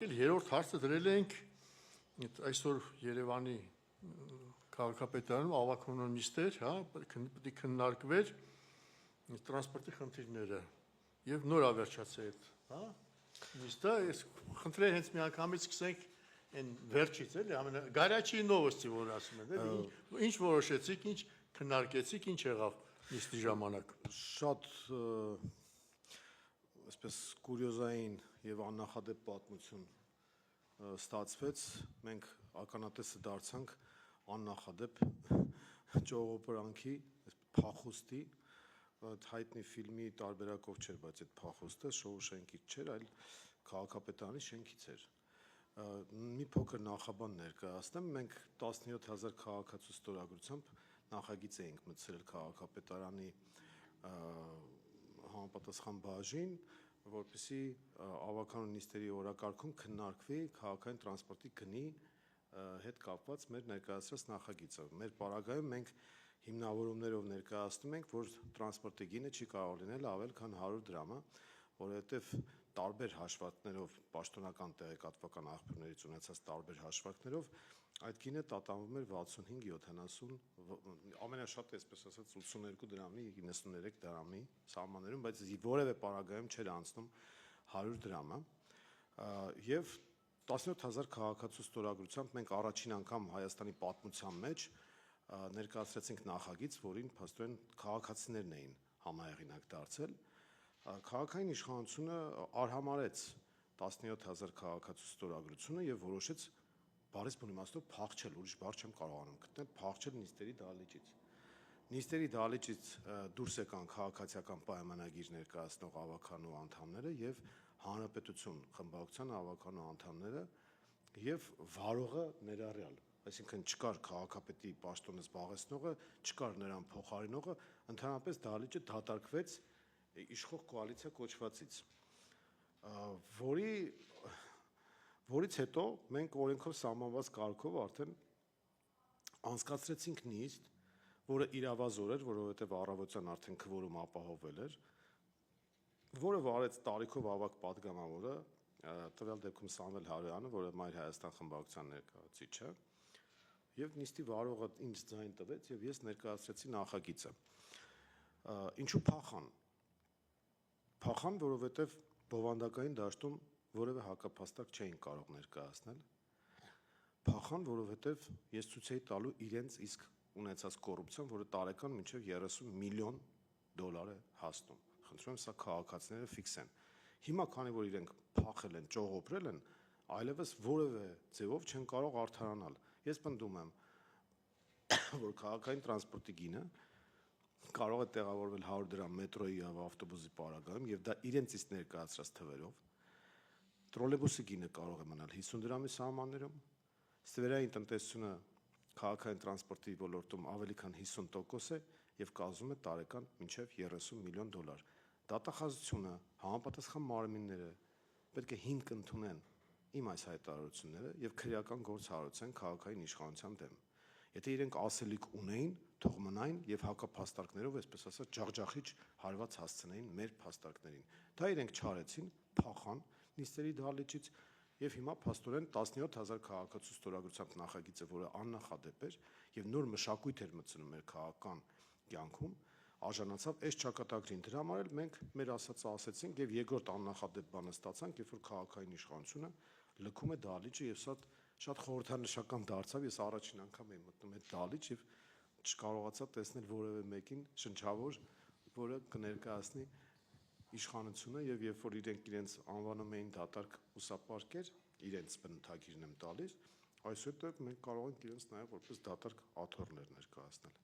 Երրորդ հարցը դրել ենք այսօր Երևանի քաղաքապետարանում ավագ նիստեր, հա, պետք է քննարկվեր տրանսպորտի խնդիրները եւ նոր ավերջացել այդ, հա, նիստը, ես խնդրեմ հենց միանգամից սկսենք այն վերջից, էլի, ամենագարячие новости, որ ասում են, էլի, ինչ որոշեցիք, ինչ քննարկեցիք, ինչ եղավ նիստի ժամանակ։ Շատ այսպես կուրիոզային եւ աննախադեպ պատմություն ստացվեց, մենք ականատեսը դարձանք աննախադեպ ճողոպրանքի, փախուստի, հայտնի ֆիլմի տարբերակով չէր, բայց այդ փախուստը շոու շենքից չէր, այլ քաղաքապետարանի շենքից էր։ Մի փոքր նախաբան ներկայացնեմ, մենք 17000 քաղաքացու ստորագրությամբ նախագիծ էինք մտցրել քաղաքապետարանի համապատասխան բաժին, որպեսզի ավականու նիստերի օրակարգում քննարկվի քաղաքային տրանսպորտի գնի հետ կապված մեր ներկայացրած նախագիծը։ Մեր պարագայում մենք հիմնավորումներով ներկայացնում ենք, որ տրանսպորտի գինը չի կարող լինել ավել քան 100 դրամը, որովհետև տարբեր հաշվարկներով, պաշտոնական տեղեկատվական աղբյուրներից ունեցած տարբեր հաշվարկներով այդ գինը տատանվում էր 65-70, ամենաշատը, այսպես ասած, 82 դրամի, 93 դրամի սահմաններում, բայց որևէ պարագայում չէր անցնում 100 դրամը, եւ 17000 քաղաքացու ստորագրությամբ մենք առաջին անգամ Հայաստանի պատմության մեջ ներկայացրեցինք նախագիծ, որին փաստորեն քաղաքացիներն էին համահեղինակ դարձել։ Քաղաքային իշխանությունը արհամարեց 17000 քաղաքացու ստորագրությունը եւ որոշեց բարես բուն իմաստով փախչել, ուրիշ բառ չեմ կարողանում գտնել, փախչել նիստերի դահլիճից։ Նիստերի դահլիճից դուրս եկան քաղաքացիական պայմանագիր ներկայացնող ավականու անդամները եւ հանրապետություն խմբակցության ավականու անդամները եւ վարողը ներառյալ, այսինքն չկար քաղաքապետի պաշտոնը զբաղեցնողը, չկար նրան փոխարինողը, ընդհանրապես դահլիճը դատարկվեց իշխող կոալիցիա կոչվածից, որից հետո մենք օրենքով սահմանված կարգով արդեն անցկացրեցինք նիստ, որը իրավազոր էր, որովհետև առավոտյան արդեն քվորում ապահովել էր, որը վարեց տարիքով ավագ պատգամավորը, տվյալ դեպքում Սամվել Հարոյանը, որը Մայր Հայաստան խմբակցության ներկայացուցիչը, եւ նիստի վարողը ինձ ձայն տվեց եւ ես ներկայացրեցի նախագիծը։ Ինչու փախան, որովհետև բովանդակային դաշտում որևէ հակափաստակ չէին կարող ներկայացնել, փախան, որովհետև ես ցույց էի տալու իրենց իսկ ունեցած կոռուպցիան, որը տարեկան մինչև 30 միլիոն դոլար է հասնում։ Խնդրում եմ, սա քաղաքացիները ֆիքսեն։ Հիմա, քանի որ իրենք փախել են, ճողոպրել են, այլևս որևէ ձևով չեն կարող արդարանալ։ Ես պնդում եմ, որ քաղաքային տրանսպորտի գինը կարող է տեղավորվել 100 դրամ մետրոյի եւ ավտոբուսի պարագայում եւ դա իրենց իսկ ներկայացրած թվերով, տրոլեյբուսի գինը կարող է մնալ 50 դրամի սահմաններում, ստվերային տնտեսությունը քաղաքային տրանսպորտի ոլորտում ավելի քան 50% է եւ կազմում է տարեկան մինչեւ 30 միլիոն դոլար։ Դատախազությունը, համապատասխան մարմինները պետք է հիմք ընդունեն իմ այս հայտարարությունները եւ քրեական գործ հարուցեն քաղաքային իշխանության դեմ։ Եթե իրենք ասելիք ունեին, թող մնային եւ հակափաստարկներով, այսպես ասած, ջախջախիչ հարված հասցնեին մեր փաստարկներին։ Դա իրենք չարեցին, փախան նիստերի դահլիճից եւ հիմա փաստորեն 17000 քաղաքացու ստորագրությամբ նախագիծը, որը աննախադեպ էր եւ նոր մշակույթ էր մտցնում մեր քաղաքական կյանքում, արժանացավ այս ճակատագրին։ Դրա համար էլ մենք մեր ասածը ասեցինք եւ երկրորդ աննախադեպ բանը ստացանք, երբ որ քաղաքային իշխանությունը լքում է դահլիճը եւ սա շատ խորհրդանշական դարձավ։ Ես առաջին անգամ եմ մտնում այդ դահլիճ եւ չկարողացա տեսնել որևէ մեկին շնչավոր, որը կներկայացնի իշխանությունը եւ երբ որ իրենց անվանում էին դատարկ ուսապարկեր, իրենց բնութագիրն եմ տալիս, այսուհետ մենք կարող ենք իրենց նաեւ որպես դատարկ աթոռներ ներկայացնել։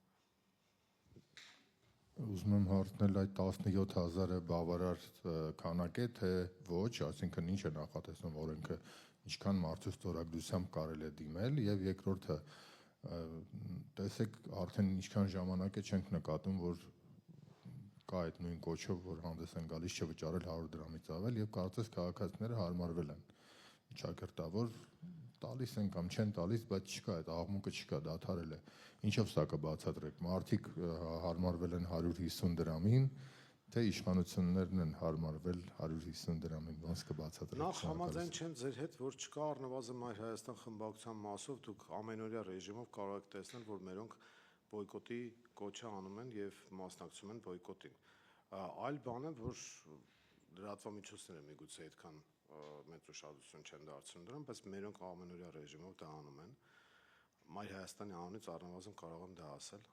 Ուզում եմ հարցնել այդ 17000-ը բավարար քանակ է, թե ոչ, այսինքն ինչ է նախատեսում օրենքը, ինչքան մարդու ստորագրությամբ կարելի է դիմել եւ երկրորդը տեսեք արդեն ինչքան ժամանակ է չենք նկատում, որ կա այդ նույն կոչով, որ հանդես են գալիս չվճարել 100 դրամից ավել եւ կարծես քաղաքացիները հարմարվել են ճակերտավոր տալիս են կամ չեն տալիս, բայց չկա այդ աղմուկը, չկա, դադարել է։ Ինչով սա կբացատրեք։ Մարդիկ հարմարվել են 150 դրամին, թե իշխանություններն են հարմարվել 150 դրամին, ոնց կբացատրեք։ Նախ համաձայն չեմ ձեր հետ, որ չկա առնվազն Մայր Հայաստան խմբակցության մասով դուք ամենօրյա ռեժիմով կարող եք տեսնել, որ մերոնք բոյկոտի կոչը անում են եւ մասնակցում են բոյկոտին։ Այլ բան է, որ լրատվամիջոցները միգուցե այդքան մեծ ուշադրություն չեն դարձնում դրան, բայց մերոնք ամենօրյա ռեժիմով դա անում են։ Մայր Հայաստանի անունից առնվազն կարող եմ դա ասել։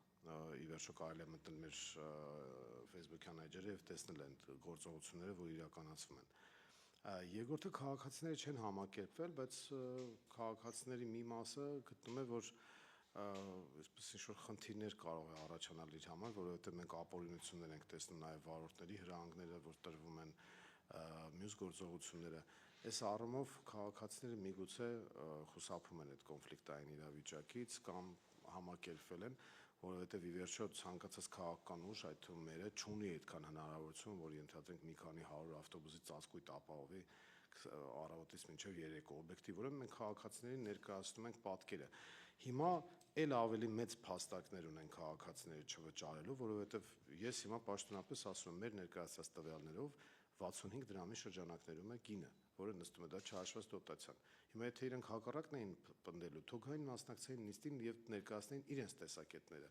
Ի վերջո կարելի է մտնել մեր Facebook-յան էջերը եւ տեսնել այն գործողությունները, որ իրականացվում են։ Երկրորդը քաղաքացիները չեն համակերպվել, բայց քաղաքացիների մի մասը գտնում է, որ այսպես ինչ-որ խնդիրներ կարող է առաջանալ իր համար, որովհետեւ մենք ապօրինություններ ենք տեսնում նաեւ վարորդների հրահանգները, որ տրվում են մյուս գործողությունները։ Այս առումով քաղաքացիները միգուցե խուսափում են այդ կոնֆլիկտային իրավիճակից կամ համակերպվել են, որովհետև ի վերջո ցանկացած քաղաքական ուժ, այդ թվում մերը, չունի այդքան հնարավորություն, որ ենթադրենք մի քանի 100 ավտոբուսի ծածկույթ ապահովի առավոտից մինչև երեկո։ Օբյեկտիվորեն մենք քաղաքացիներին ներկայացնում ենք պատկերը։ Հիմա էլ ավելի մեծ փաստարկներ ունեն քաղաքացիները չվճարելու, որովհետև ես հիմա պաշտոնապես ասում եմ, մեր ներկայացած տվյալներով 65 դրամի շրջանակներում է գինը, որը նստում է դա չհաշված դոտացիան։ Հիմա եթե իրենք հակառակն էին պնդելու, թողային մասնակցային նիստին եւ ներկայացնեին իրենց տեսակետները,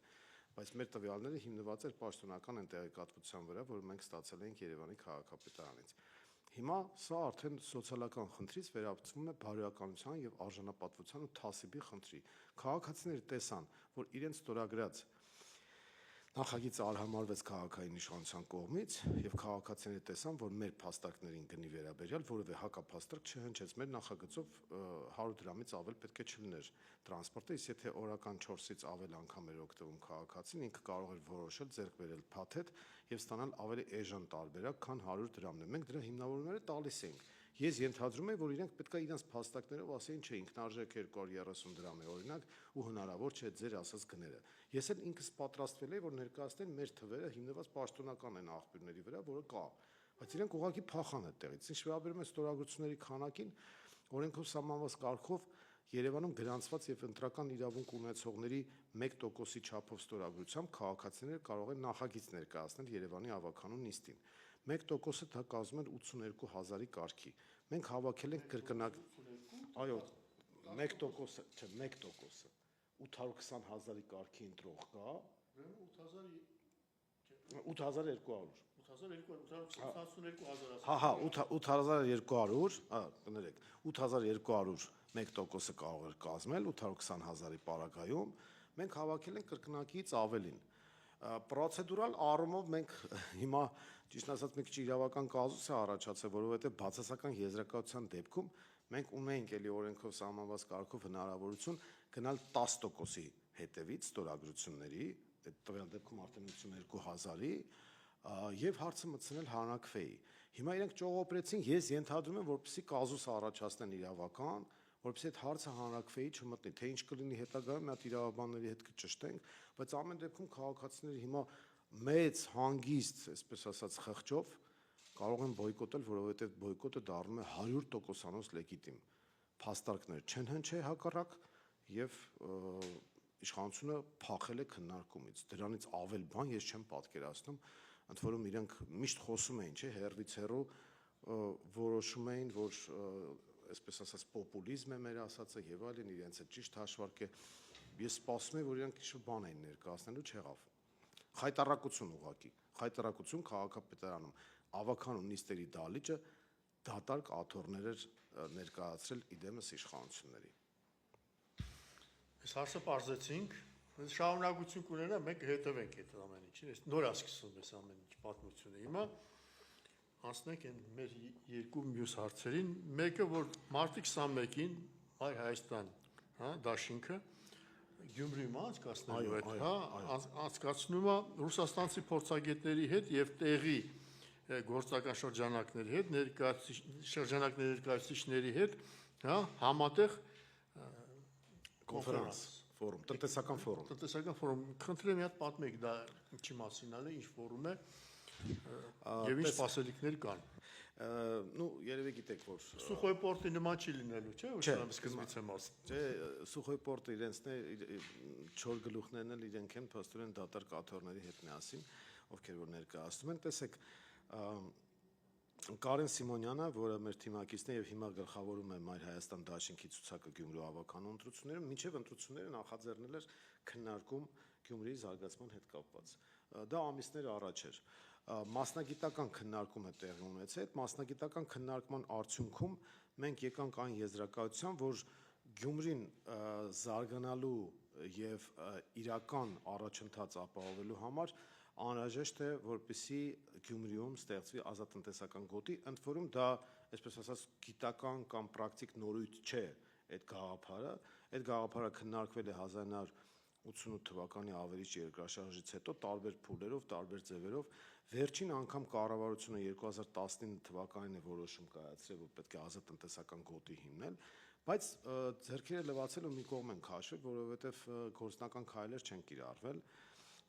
բայց մեր տվյալները հիմնված էր պաշտոնական այն տեղեկատվության վրա, որ մենք ստացել ենք Երևանի քաղաքապետարանից։ Հիմա սա արդեն սոցիալական խնդրից վերածվում է բարոյականության եւ արժանապատվության ու թասիբի խնդրի։ Քաղաքացիները տեսան, որ իրենց ստորագրած նախագիծը արհամարվեց քաղաքային իշխանության կողմից եւ քաղաքացիները տեսան, որ մեր փաստարկներին գնի վերաբերյալ որևէ հակափաստարկ չհնչեց։ Մեր նախագծով 100 դրամից ավել պետք է չլիներ տրանսպորտը, իսկ եթե օրական 4-ից ավել անգամ էր օգտվում քաղաքացին, ինքը կարող էր որոշել ձեռք բերել փաթեթ եւ ստանալ ավելի էժան տարբերակ, քան 100 դրամն է։ Մենք դրա հիմնավորումները տալիս ենք։ Ես ենթադրում եմ, որ իրենք պետք է իրենց փաստարկներով ասեին, չէ, ինքնարժեք 230 դրամ է օրինակ ու հնարավոր չէ ձեր ասած գները։ Ես էլ ինքս պատրաստվել եմ, որ ներկայացնեն մեր թվերը հիմնված պաշտոնական են աղբյուրների վրա, որը կա, բայց իրենք ուղղակի փախան այդտեղից։ Ինչ վերաբերում է ստորագրությունների քանակին, օրենքով սահմանված կարգով Երևանում գրանցված եւ ընտրական իրավունք ունեցողների 1%-ի չափով ստորագրությամբ քաղաքացիները կարող են նախագիծ ներկայացնել Երևանի ավականու նիստին։ 1%-ը դա կազմում է 82,000-ի կարգի։ Մենք հավաքել ենք կրկնակ, այո, 1%-ը, չէ, 1%-ը 820,000-ի կարգի ընտրող կա, 8200 Հա, 8200, կներեք, 8200 1%-ը կարող էր կազմել 820,000-ի պարագայում, մենք հավաքել ենք կրկնակից ավելին։ Պրոցեդուրալ առումով մենք հիմա ճիշտ ասած մի քիչ իրավական կազուս է առաջացել, որովհետև բացասական եզրակացության դեպքում մենք ունենք էլի օրենքով սահմանված կարգով հնարավորություն գնալ 10%-ի հետևից ստորագրությունների, այդ տվյալ դեպքում արդեն 82,000-ի եւ հարցը մտցնել հանրաքվեի։ Հիմա իրենք ճողոպրեցին, ես ենթադրում եմ, որպեսզի կազուս առաջացնեն իրավական, որպեսզի այդ հարցը հանրաքվեի չմտնի, թե ինչ կլինի հետագայում, մի հատ իրավաբանների հետ կճշտենք, բայց ամեն դեպքում քաղաքացիները հիմա մեծ հանգիստ, այսպես ասած, խղճով կարող են բոյկոտել, որովհետև բոյկոտը դառնում է 100%-անոց լեգիտիմ։ Փաստարկներ չեն հնչել հակառակ եւ իշխանությունը փախել է քննարկումից։ Դրանից ավել բան ես չեմ պատկերացնում, ընդ որում իրենք միշտ խոսում էին, չէ, հերվից հեռու որոշում էին, որ այսպես ասած պոպուլիզմ է մեր ասածը եւ այլն, իրենց է ճիշտ հաշվարկ է։ Ես սպասում եմ, որ իրենք ինչ-որ բան էին ներկայացնելու, չեղավ։ Խայտարակություն ուղղակի, խայտարակություն քաղաքապետարանում, ավականու նիստերի դալիճը դատարկ աթոռներ էր ներկայացրել իդեմս իշխանությունների։ Այս հարցը բարձեցինք, շարունակություն կունենա, մենք հետևենք այդ ամեն ինչին, նոր է սկսվում այս ամեն ինչ պատմությունը։ Հիմա անցնենք այն մեր երկու մյուս հարցերին, մեկը որ մարտի 21-ին Հայ Հայաստան, հա, դաշինքը Գյումրիում անցկացնելու այդ, հա, անցկացնում է ռուսաստանցի փորձագետների հետ եւ տեղի գործական շրջանակների հետ, շրջանակների ներկայացուցիչների հետ, հա, համատեղ կոնֆերանս, ֆորում, տնտեսական ֆորում։ Տնտեսական ֆորում, խնդրեմ մի հատ պատմեք դա ինչի մասին է, ինչ ֆորում է եւ ինչ սպասելիքներ կան։ Ну, երևի գիտեք, որ Սուխոյ պորտի նման չի լինելու, չէ՞, որ շնամ սկզբից եմ ասում։ Չէ, Սուխոյ պորտը իրենցն է, 4 գլուխներն էլ իրենք են փաստորեն դատար կաթոռների հետ միասին։ ովքեր որ ներկայացնում են, տեսեք, Կարեն Սիմոնյանը, որը մեր թիմակիցն է եւ հիմա գլխավորում է Մայր Հայաստան Դաշինքի ցուցակը Գյումրու ավականու ընտրությունները, մինչեւ ընտրությունները նախաձեռնել էր քննարկում Գյումրիի զարգացման հետ կապված։ Դա ամիսներ առաջ էր։ Մասնագիտական քննարկում է տեղի ունեցել։ Այդ մասնագիտական քննարկման արդյունքում մենք եկանք այն եզրակացության, որ Գյումրին զարգանալու եւ իրական առաջընթաց ապահովելու համար անհրաժեշտ է, որպեսզի Գյումրիում ստեղծվի ազատ տնտեսական գոտի, ընդ որում դա, այսպես ասած, գիտական կամ պրակտիկ նորույթ չէ այդ գաղափարը։ Այդ գաղափարը քննարկվել է 1988 թվականի ավերիչ երկրաշարժից հետո տարբեր փուլերով, տարբեր ձևերով։ Վերջին անգամ կառավարությունը 2019 թվականին է որոշում կայացրել, որ պետք է ազատ տնտեսական գոտի հիմնել, բայց ձեռքերը լվացել ու մի կողմ են քաշվել, որովհետև գործնական քայլեր չեն կիրառվել։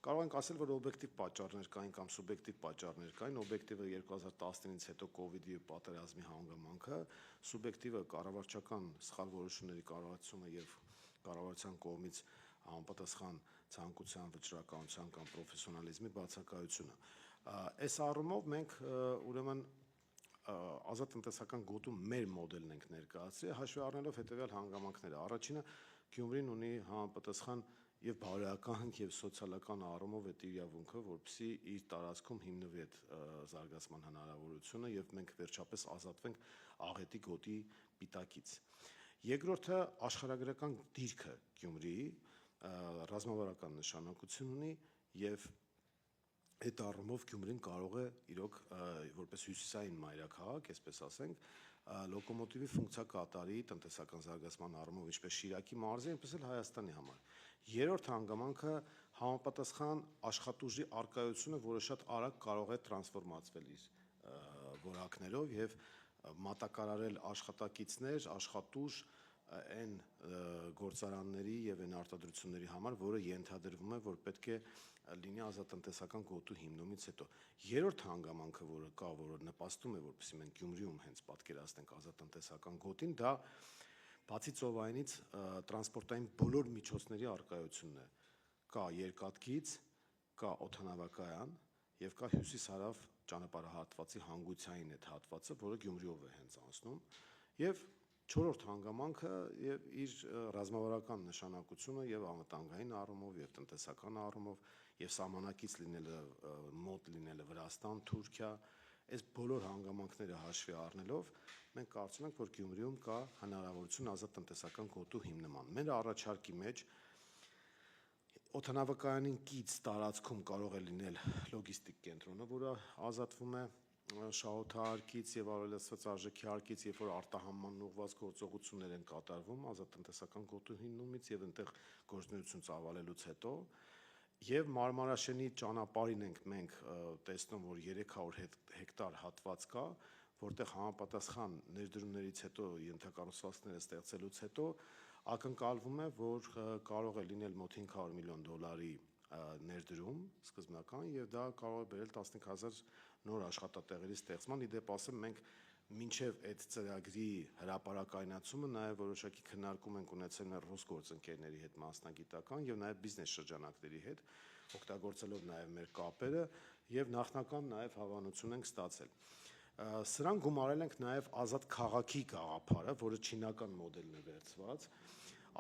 Կարող ենք ասել, որ օբյեկտիվ պատճառներ կային կամ սուբյեկտիվ պատճառներ կային, օբյեկտիվը 2019-ից հետո կոവിഡ്ի եւ պատերազմի հանգամանքը, սուբյեկտիվը կառավարչական սխալ որոշումների կառավարությունը եւ կառավարության կողմից համապատասխան ցանկության, վճռականության կամ պրոֆեսիոնալիզմի բացակայությունը։ Այս առումով մենք ուրեմն ազատ տնտեսական գոտու մեր մոդելն ենք ներկայացրել, հաշվի առնելով հետեւյալ հանգամանքները։ Առաջինը Գյումրին ունի համապատասխան եւ բարոյական եւ սոցիալական առումով այդ իրավունքը, որպեսզի իր տարածքում հիմնվի այդ զարգացման հնարավորությունը եւ մենք վերջապես ազատվենք աղետի գոտի պիտակից։ Երկրորդը աշխարհագրական դիրքը Գյումրիի ռազմավարական նշանակություն ունի եւ այդ առումով Գյումրին կարող է իրոք որպես հյուսիսային մայրաքաղաք, այսպես ասենք, լոկոմոտիվի ֆունկցիա կատարի տնտեսական զարգացման առումով ինչպես Շիրակի մարզի, այնպես էլ Հայաստանի համար։ Երրորդ հանգամանքը համապատասխան աշխատուժի արկայությունը, որը շատ արագ կարող է տրանսֆորմացվել իր որակներով եւ մատակարարել աշխատակիցներ, աշխատուժ այն գործարանների եւ այն արտադրությունների համար, որը ենթադրվում է, որ պետք է լինի ազատ տնտեսական գոտու հիմնումից հետո։ Երրորդ հանգամանքը, որը կա, որը նպաստում է, որպեսզի մենք Գյումրիում հենց պատկերացնենք ազատ տնտեսական գոտին, դա բացի ծովայինից տրանսպորտային բոլոր միջոցների արկայությունն է։ Կա երկաթգիծ, կա օդանավակայան եւ կա հյուսիս-հարավ ճանապարհահատվածի հանգույցային այդ հատվածը, որը Գյումրիով է հենց անցնում, եւ չորրորդ հանգամանքը եւ իր ռազմավարական նշանակությունը եւ անվտանգային առումով եւ տնտեսական առումով եւ սահմանակից լինելը, մոտ լինելը Վրաստան, Թուրքիա, այս բոլոր հանգամանքները հաշվի առնելով մենք կարծում ենք, որ Գյումրիում կա հնարավորություն ազատ տնտեսական գոտու հիմնման։ Մեր առաջարկի մեջ օդանավակայանին կից տարածքում կարող է լինել լոգիստիկ կենտրոնը, որը ազատվում է շահութարկից եւ ավելացված արժեքի հարկից, երբ որ արտահանման ուղղված գործողություններ են կատարվում ազատ տնտեսական գոտու հիմնումից եւ այնտեղ գործունեություն ծավալելուց հետո, եւ Մարմարաշենի ճանապարհին ենք մենք տեսնում, որ 300 հեկտար հատված կա, որտեղ համապատասխան ներդրումներից հետո ենթակառուցվածքները ստեղծելուց հետո ակնկալվում է, որ կարող է լինել մոտ $500 միլիոն ներդրում սկզբնական եւ դա կարող է բերել 15000 նոր աշխատատեղերի ստեղծման։ Իդեպ ասեմ, մենք մինչև այդ ծրագրի հրապարակայնացումը նաեւ որոշակի քննարկում ենք ունեցել մեր ռուս գործընկերների հետ մասնագիտական եւ նաեւ բիզնես շրջանակների հետ, օգտագործելով նաեւ մեր կապերը եւ նախնական նաեւ հավանություն ենք ստացել։ Սրան գումարել ենք նաեւ ազատ քաղաքի գաղափարը, որը չինական մոդելն է վերցված։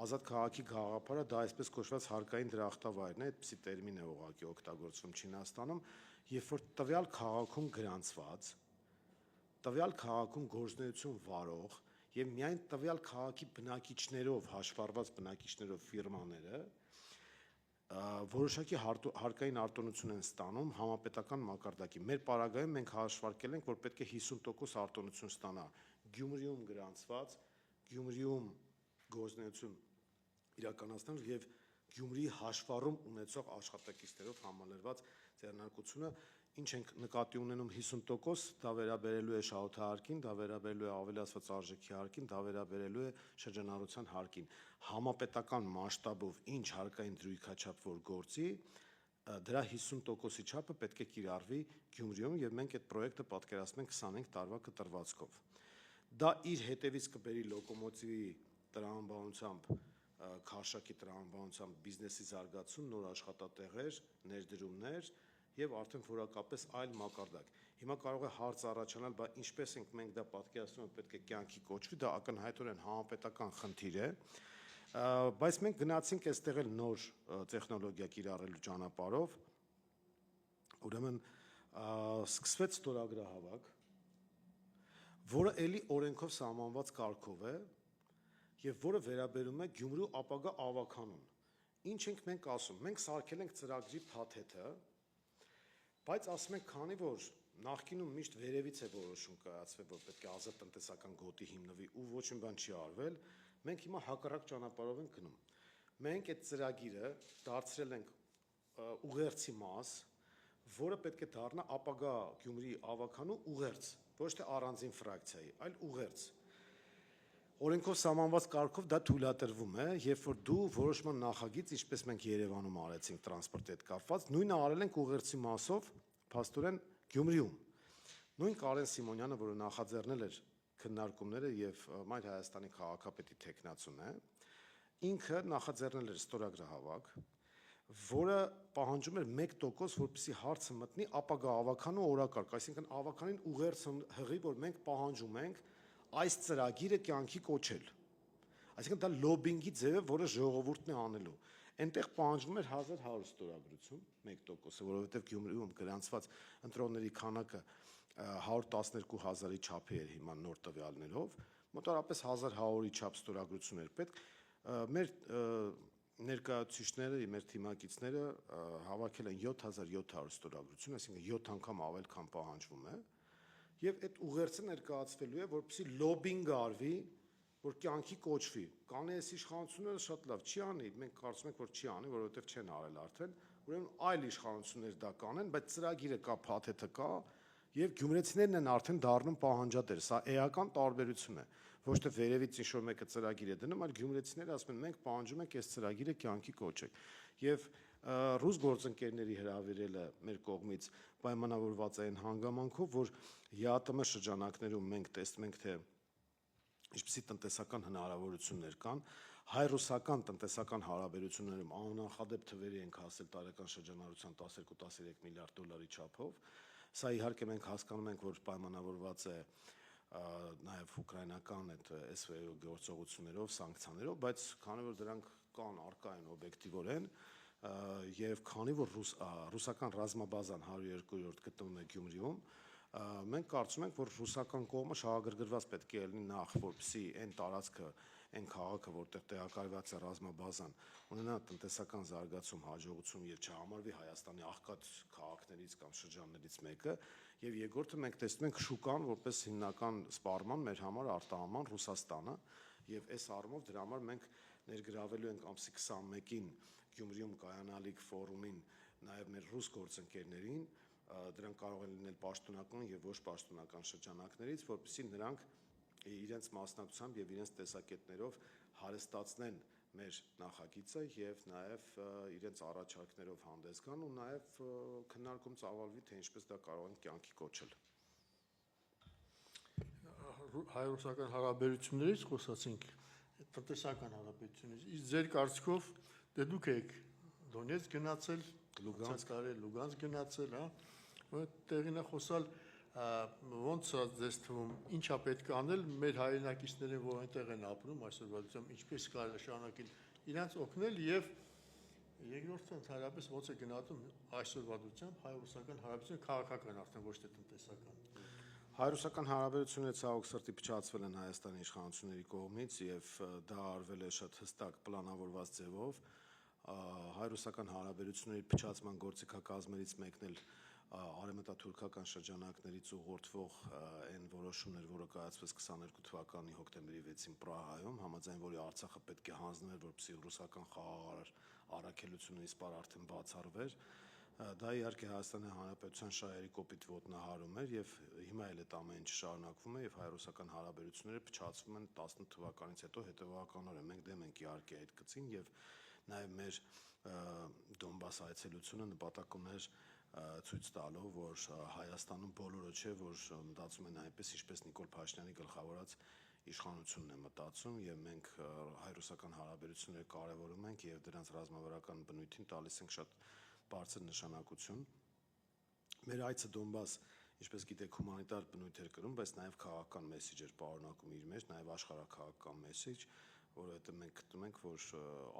Ազատ քաղաքի գաղափարը դա այսպես կոչված հարկային դրախտավայրն է, այդպիսի տերմին է ուղղակի օգտագործվում Չինաստանում, երբ որ տվյալ քաղաքում գրանցված, տվյալ քաղաքում գործունեություն վարող եւ միայն տվյալ քաղաքի բնակիչներով հաշվառված բնակիչներով ֆիրմաները որոշակի հարկային արտոնություն են ստանում համապետական մակարդակի։ Մեր պարագայում մենք հաշվարկել ենք, որ պետք է 50% արտոնություն ստանա Գյումրիում գրանցված, Գյումրիում գործունեություն իրականացնել եւ Գյումրիի հաշվառում ունեցող աշխատակիցներով համալրված ձեռնարկությունը, ինչ ենք նկատի ունենում 50%, դա վերաբերելու է շահութարկին, դա վերաբերելու է ավելացված արժեքի հարկին, դա վերաբերելու է շրջանառության հարկին։ Համապետական մասշտաբով ինչ հարկային դրույքաչափ որ գործի, դրա 50%-ի չափը պետք է կիրառվի Գյումրիում եւ մենք այդ պրոյեկտը պատկերացնում ենք 25 տարվա կտրվածքով։ Դա իր հետևից կբերի լոկոմոտիվի տրամաբանությամբ, քարշակի տրամաբանությամբ բիզնեսի զարգացում, նոր աշխատատեղեր, ներդրումներ եւ արդեն որակապես այլ մակարդակ։ Հիմա կարող է հարց առաջանալ, բայց ինչպես ենք մենք դա պատկերացնում ենք, պետք է կյանքի կոչվի, դա ակնհայտորեն համապետական խնդիր է։ Բայց մենք գնացինք այստեղ էլ նոր տեխնոլոգիա կիրառելու ճանապարհով, ուրեմն սկսվեց ստորագրահավաք, որը ելի օրենքով սահմանված կարգով է եւ որը վերաբերում է Գյումրու ապագա ավականուն։ Ինչ ենք մենք ասում, մենք սարքել ենք ծրագրի փաթեթը, բայց ասում ենք, քանի որ նախկինում միշտ վերևից է որոշում կայացվել, որ պետք է ազատ տնտեսական գոտի հիմնվի ու ոչ մի բան չի արվել, մենք հիմա հակառակ ճանապարհով ենք գնում։ Մենք այդ ծրագիրը դարձրել ենք ուղերձի մաս, որը պետք է դառնա ապագա Գյումրի ավականու ուղերձ, ոչ թե առանձին ֆրակցիայի, այլ ուղերձ։ Օրենքով սահմանված կարգով դա թույլատրվում է, երբ որ դու որոշման նախագիծ, ինչպես մենք Երևանում արեցինք տրանսպորտի հետ կապված, նույնը արել ենք ուղերձի մասով, փաստորեն Գյումրիում։ Նույն Կարեն Սիմոնյանը, որը նախաձեռնել էր քննարկումները եւ Մայր Հայաստանի քաղաքապետի թեկնածուն է, ինքը նախաձեռնել էր ստորագրահավաք, որը պահանջում էր 1%, որպեսզի հարցը մտնի ապագա ավականու օրակարգ, այսինքն ավականին ուղերձ հղի, որ մենք պահանջում ենք այս ծրագիրը կյանքի կոչել։ Այսինքն դա լոբինգի ձև է, որը ժողովուրդն է անելու։ Այնտեղ պահանջվում էր 1100 ստորագրություն, 1%-ը, որովհետև Գյումրիում գրանցված ընտրողների քանակը 112,000-ի չափի էր հիմա նոր տվյալներով, մոտավորապես 1100-ի չափ ստորագրություն էր պետք։ Մեր ներկայացուցիչները, մեր թիմակիցները հավաքել են 7700 ստորագրություն, այսինքն 7 անգամ ավել, քան պահանջվում է։ Եվ այդ ուղերձը ներկայացվելու է, որպեսզի լոբինգ արվի, որ կյանքի կոչվի։ Կանի այս իշխանությունները շատ լավ չի անի, մենք կարծում ենք, որ չի անի, որովհետև չեն արել արդեն, ուրեմն այլ իշխանություններ դա կանեն, բայց ծրագիրը կա, փաթեթը կա, եւ գյումրեցիներն են արդեն դառնում պահանջատեր։ Սա էական տարբերություն է։ Ոչ թե վերևից ինչ-որ մեկը ծրագիր է դնում, այլ գյումրեցիները ասում են, մենք պահանջում ենք այս ծրագիրը կյանքի կոչեք։ Եվ ռուս գործընկերների հրավիրելը մեր կողմից պայմանավորված է այն հանգամանքով, որ ԵԱՏՄ շրջանակներում մենք տեսնում ենք, թե ինչպիսի տնտեսական հնարավորություններ կան, հայ-ռուսական տնտեսական հարաբերություններում աննախադեպ թվերի ենք հասել տարեկան շրջանառության 12-13 միլիարդ դոլարի չափով։ Սա իհարկե մենք հասկանում ենք, որ պայմանավորված է նաև ուկրաինական այդ SVO գործողություններով, սանկցիաներով, բայց քանի որ դրանք կան, արկա են օբյեկտիվորեն, եւ քանի որ ռուսական ռազմաբազան 102-րդ գտնվում է Գյումրիում, մենք կարծում ենք, որ ռուսական կողմը շահագրգռված պետք է լինի նախ, որպեսզի այն տարածքը, այն քաղաքը, որտեղ տեղակայված է ռազմաբազան, ունենա տնտեսական զարգացում, հաջողություն եւ չհամարվի Հայաստանի աղքատ քաղաքներից կամ շրջաններից մեկը, եւ երկրորդը մենք տեսնում ենք շուկան որպես հիմնական սպառման մեր համար արտահանման Ռուսաստանը, եւ այս առումով դրա համար մենք ներգրավելու ենք ամսի 21-ին Գյումրիում կայանալիք ֆորումին նաեւ մեր ռուս գործընկերներին, դրանք կարող են լինել պաշտոնական եւ ոչ պաշտոնական շրջանակներից, որպեսզի նրանք իրենց մասնակցությամբ եւ իրենց տեսակետներով հարստացնեն մեր նախագիծը եւ նաեւ իրենց առաջարկներով հանդես գան ու նաեւ քննարկում ծավալվի, թե ինչպես դա կարող են կյանքի կոչել։ Հայ-ռուսական հարաբերություններից խոսացինք, տնտեսական հարաբերություններից։ Իսկ ձեր կարծիքով դե դուք եք Դոնեցկ գնացել, Լուգանսկ գնացել, հա, տեղին է խոսալ, ոնց է ձեզ թվում, ինչա պետք է անել մեր հայրենակիցներին, որ այնտեղ են ապրում այսօրվա դրությամբ, ինչպես կարելի է շարունակել իրենց օգնել եւ երկրորդը ընդհանրապես ոնց է գնահատում այսօրվա դրությամբ հայ-ռուսական հարաբերությունը քաղաքական արդեն ոչ թե տնտեսական։ Հայ-ռուսական հարաբերությունները ցավոք սրտի փչացվել են Հայաստանի իշխանությունների կողմից եւ դա արվել է շատ հստակ պլանավորված ձևով։ Հայ-ռուսական հարաբերությունների փչացման գործիքակազմերից մեկն էլ արևմտաթուրքական շրջանակներից ուղղորդվող այն որոշումներ, որը կայացվեց 22 թվականի հոկտեմբերի 6-ին Պրահայում, համաձայն որի Արցախը պետք է հանձնվեր, որպեսզի ռուսական խաղաղ առաքելությունը իսպար արդեն բացառվեր։ Դա իհարկե Հայաստանի Հանրապետության շահերի կոպիտ ոտնահարում էր եւ հիմա էլ այդ ամեն ինչ շարունակվում է եւ հայ-ռուսական հարաբերությունները փչացվում են 18 թվականից հետո հետեւականորեն։ Մենք դեմ ենք իհարկե այդ գծին եւ նաեւ մեր Դոնբաս այցելությունը նպատակ ուներ ցույց տալով, որ Հայաստանում բոլորը չէ, որ մտածում են այնպես, ինչպես Նիկոլ Փաշինյանի գլխավորած իշխանությունն է մտածում եւ մենք հայ-ռուսական հարաբերությունները կարեւորում ենք եւ դրանց ռազմավարական բնույթին տալիս ենք շատ բարձր նշանակություն Մեր այցը Դոնբաս, ինչպես գիտեք, հումանիտար բնույթ էր կրում, բայց նաև քաղաքական մեսիջ էր պարունակում իր մեջ, նաև աշխարհաքաղաքական մեսիջ, որովհետև մենք գտնում ենք, որ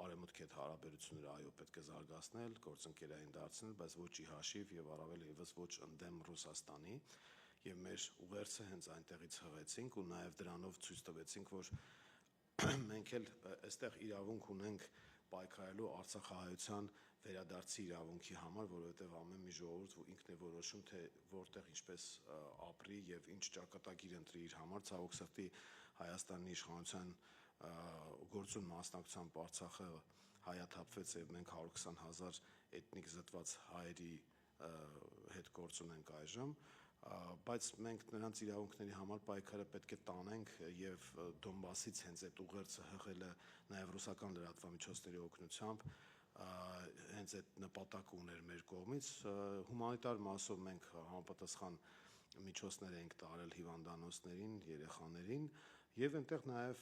արևմուտքի հետ հարաբերությունները այո պետք է զարգացնել, գործընկերային դարձնել, բայց ոչ ի հաշիվ եւ առավել եւս ոչ ընդդեմ Ռուսաստանի, եւ մեր ուղերձը հենց այնտեղից հղեցինք ու նաև դրանով ցույց տվեցինք, որ մենք էլ այստեղ իրավունք ունենք պայքարելու Արցախահայության վերադարձի իրավունքի համար, որովհետև ամեն մի ժողովուրդ ինքն է որոշում, թե որտեղ ինչպես ապրի եւ ինչ ճակատագիր ընտրի իր համար։ Ցավոք սրտի Հայաստանի իշխանության գործուն մասնակցությամբ Արցախը հայաթափվեց եւ մենք 120,000 էթնիկ զտված հայերի հետ գործ ունենք այժմ, բայց մենք նրանց իրավունքների համար պայքարը պետք է տանենք եւ Դոնբասից հենց այդ ուղերձը հղելը նաեւ ռուսական լրատվամիջոցների օգնությամբ հենց այդ նպատակը ուներ մեր կողմից հումանիտար մասով մենք համապատասխան միջոցներ ենք տարել հիվանդանոցներին, երեխաներին եւ այնտեղ նաեւ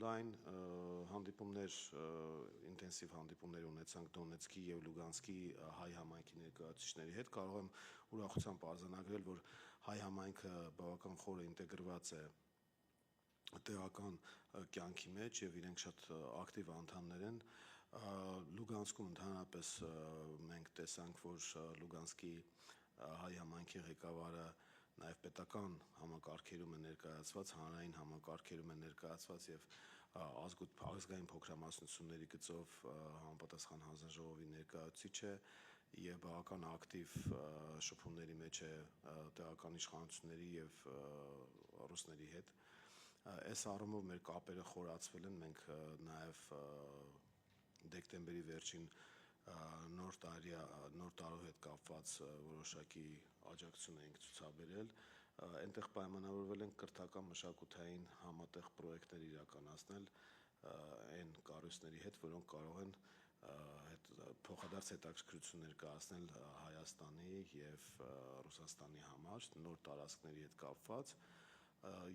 լայն հանդիպումներ, ինտենսիվ հանդիպումներ ունեցանք Դոնեցկի եւ Լուգանսկի հայ համայնքի ներկայացուցիչների հետ, կարող եմ ուրախությամբ արձանագրել, որ հայ համայնքը բավական խորը ինտեգրված է տեղական կյանքի մեջ եւ իրենք շատ ակտիվ անդամներ են Լուգանսկում ընդհանրապես մենք տեսանք, որ Լուգանսկի հայ համայնքի ղեկավարը նաև պետական համակարգերում է ներկայացված, հանրային համակարգերում է ներկայացված եւ ազգային փոքրամասնությունների գծով համապատասխան հանձնաժողովի ներկայացուցիչ է եւ բավական ակտիվ շփումների մեջ է տեղական իշխանությունների եւ ռուսների հետ։ Այս առումով մեր կապերը խորացվել են, մենք նաև դեկտեմբերի վերջին նոր տարու հետ կապված որոշակի աջակցություն ենք ցուցաբերել, այնտեղ պայմանավորվել են կրթական մշակութային համատեղ պրոյեկտներ իրականացնել այն կառույցների հետ, որոնք կարող են փոխադարձ հետաքրքրություն ներկայացնել Հայաստանի եւ Ռուսաստանի համար նոր տարածքների հետ կապված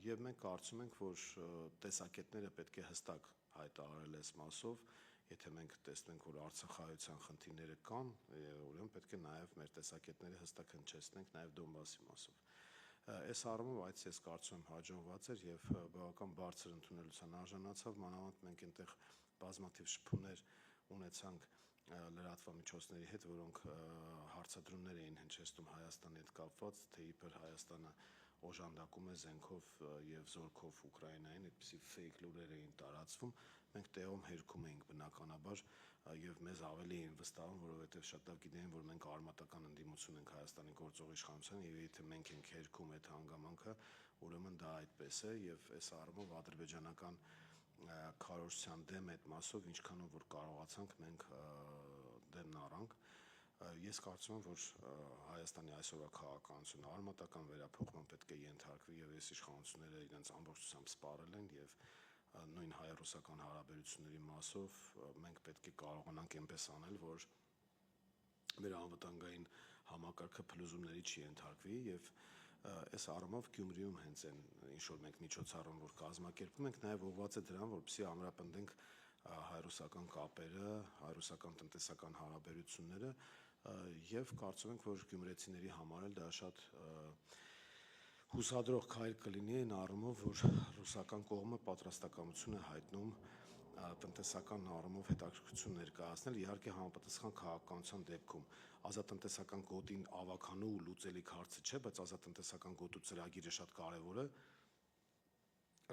եւ մենք կարծում ենք, որ տեսակետները պետք է հստակ հայտարարել այս մասով, եթե մենք տեսնենք, որ Արցախահայության խնդիրները կան, ուրեմն պետք է նաեւ մեր տեսակետները հստակ հնչեցնենք նաեւ Դոնբասի մասով։ Այս առումով այս ես կարծում եմ հաջողված էր եւ բավական բարձր ընդունելության արժանացավ, մանավանդ մենք այնտեղ բազմաթիվ շփումներ ունեցանք լրատվամիջոցների հետ, որոնք հարցադրումներ էին հնչեցնում Հայաստանի հետ կապված, թե իբր Հայաստանը օժանդակում է զենքով եւ զորքով Ուկրաինային, այդպիսի ֆեյք լուրեր էին տարածվում, մենք տեղում հերքում էինք բնականաբար եւ մեզ ավելի էին վստահում, որովհետեւ շատ լավ գիտեին, որ մենք արմատական ընդդիմություն ենք Հայաստանի գործող իշխանության եւ եթե մենք ենք հերքում այդ հանգամանքը, ուրեմն դա այդպես է եւ այս առումով ադրբեջանական քարոզչության դեմ այդ մասով ինչքանով որ կարողացանք մենք դեմն առանք Ես կարծում եմ, որ Հայաստանի այսօրվա քաղաքականությունը արմատական վերափոխման պետք է ենթարկվի եւ այս իշխանությունները իրենց ամբողջությամբ սպառել են եւ նույն հայ-ռուսական հարաբերությունների մասով մենք պետք է կարողանանք այնպես անել, որ մեր անվտանգային համակարգը փլուզումների չի ենթարկվի եւ այս առումով Գյումրիում հենց այն ինչ որ մենք միջոցառում որ կազմակերպում ենք նաեւ ուղղված է դրան, որպեսզի ամրապնդենք հայ-ռուսական կապերը, հայ-ռուսական տնտեսական հարաբերությունները եւ կարծում ենք, որ գյումրեցիների համար էլ դա շատ հուսադրող քայլ կլինի այն առումով, որ ռուսական կողմը պատրաստակամություն է հայտնում տնտեսական առումով հետաքրքրություն ներկայացնել, իհարկե համապատասխան քաղաքականության դեպքում ազատտնտեսական գոտին ավականու ու լուծելիք հարցը չէ, բայց ազատտնտեսական գոտու ծրագիրը շատ կարեւոր է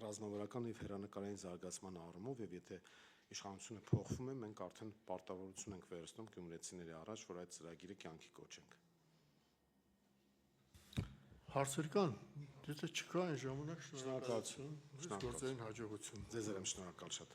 ռազմավարական եւ հերանեկարային զարգացման առումով եւ եթե իշխանությունը փոխվում է, մենք արդեն պարտավորություն ենք վերցնում գյումրեցիների առաջ, որ այդ ծրագիրը կյանքի կոչենք։ Հարցեր կան, եթե չկա, այն ժամանակ շնորհակալություն, գործային հաջողություն։ Ձեզ եմ շնորհակալ շատ։